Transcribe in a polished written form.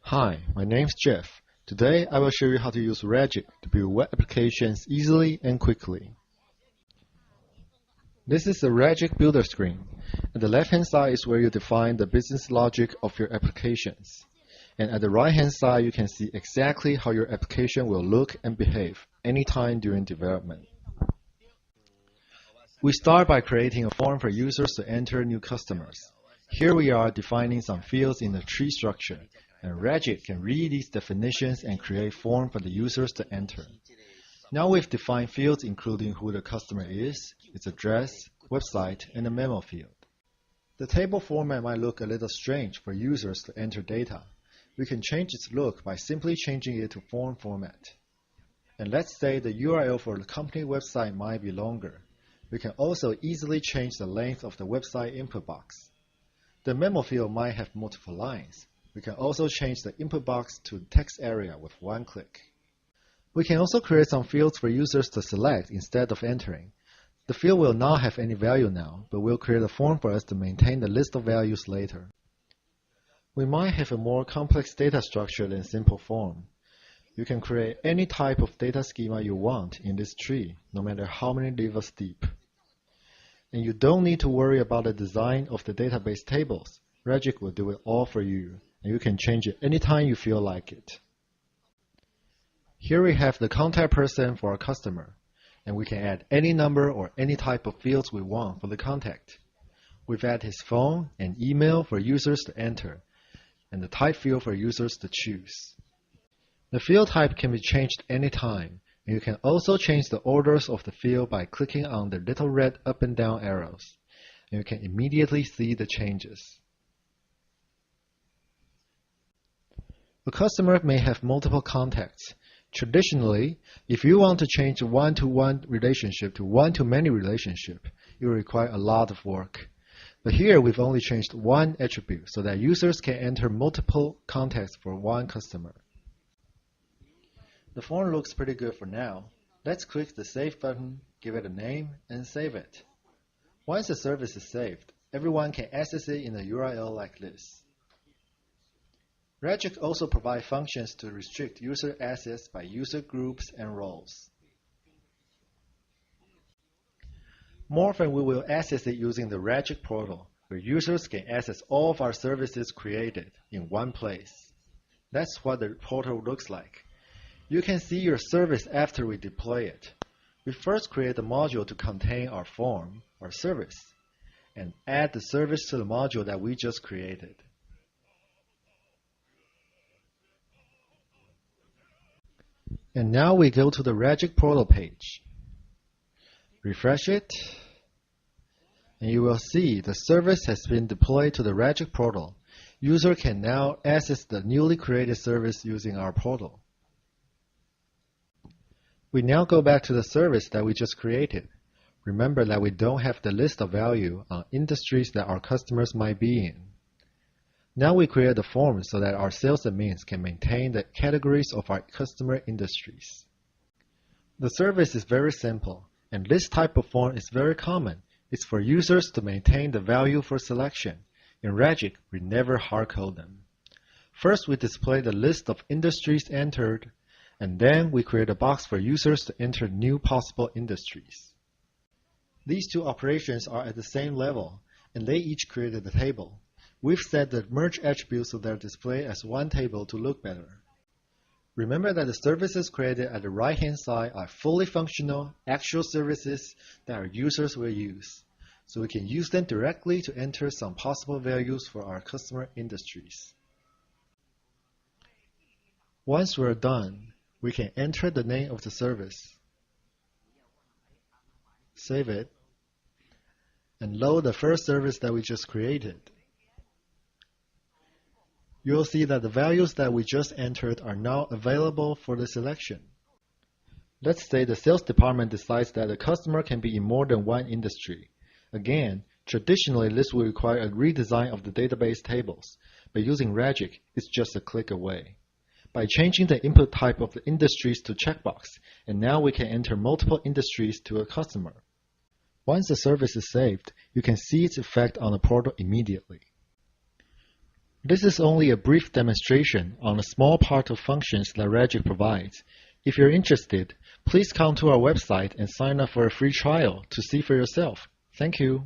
Hi, my name's Jeff. Today I will show you how to use Ragic to build web applications easily and quickly. This is the Ragic Builder screen. At the left-hand side is where you define the business logic of your applications. And at the right-hand side, you can see exactly how your application will look and behave anytime during development. We start by creating a form for users to enter new customers. Here we are defining some fields in the tree structure, and Ragic can read these definitions and create form for the users to enter. Now we've defined fields including who the customer is, its address, website, and a memo field. The table format might look a little strange for users to enter data. We can change its look by simply changing it to form format. And let's say the URL for the company website might be longer. We can also easily change the length of the website input box. The memo field might have multiple lines. We can also change the input box to text area with one click. We can also create some fields for users to select instead of entering. The field will not have any value now, but we'll create a form for us to maintain the list of values later. We might have a more complex data structure than simple form. You can create any type of data schema you want in this tree, no matter how many levels deep. And you don't need to worry about the design of the database tables. Ragic will do it all for you, and you can change it anytime you feel like it. Here we have the contact person for our customer, and we can add any number or any type of fields we want for the contact. We've added his phone and email for users to enter, and the type field for users to choose. The field type can be changed anytime, and you can also change the orders of the field by clicking on the little red up and down arrows, and you can immediately see the changes. A customer may have multiple contacts. Traditionally, if you want to change a one-to-one relationship to one-to-many relationship, it will require a lot of work. But here we've only changed one attribute so that users can enter multiple contacts for one customer. The form looks pretty good for now. Let's click the Save button, give it a name, and save it. Once the service is saved, everyone can access it in a URL like this. Ragic also provides functions to restrict user access by user groups and roles. More often, we will access it using the Ragic portal, where users can access all of our services created in one place. That's what the portal looks like. You can see your service after we deploy it. We first create a module to contain our form, our service, and add the service to the module that we just created. And now we go to the Ragic portal page. Refresh it, and you will see the service has been deployed to the Ragic portal. User can now access the newly created service using our portal. We now go back to the service that we just created. Remember that we don't have the list of value on industries that our customers might be in. Now we create a form so that our sales admins can maintain the categories of our customer industries. The service is very simple, and this type of form is very common. It's for users to maintain the value for selection. In Ragic, we never hardcode them. First, we display the list of industries entered, and then we create a box for users to enter new possible industries. These two operations are at the same level, and they each created a table. We've set the merge attributes so they're displayed as one table to look better. Remember that the services created at the right-hand side are fully functional, actual services that our users will use, so we can use them directly to enter some possible values for our customer industries. Once we're done, we can enter the name of the service, save it, and load the first service that we just created. You'll see that the values that we just entered are now available for the selection. Let's say the sales department decides that a customer can be in more than one industry. Again, traditionally this will require a redesign of the database tables, but using Ragic, it's just a click away. By changing the input type of the industries to checkbox, and now we can enter multiple industries to a customer. Once the service is saved, you can see its effect on the portal immediately. This is only a brief demonstration on a small part of functions that Ragic provides. If you're interested, please come to our website and sign up for a free trial to see for yourself. Thank you.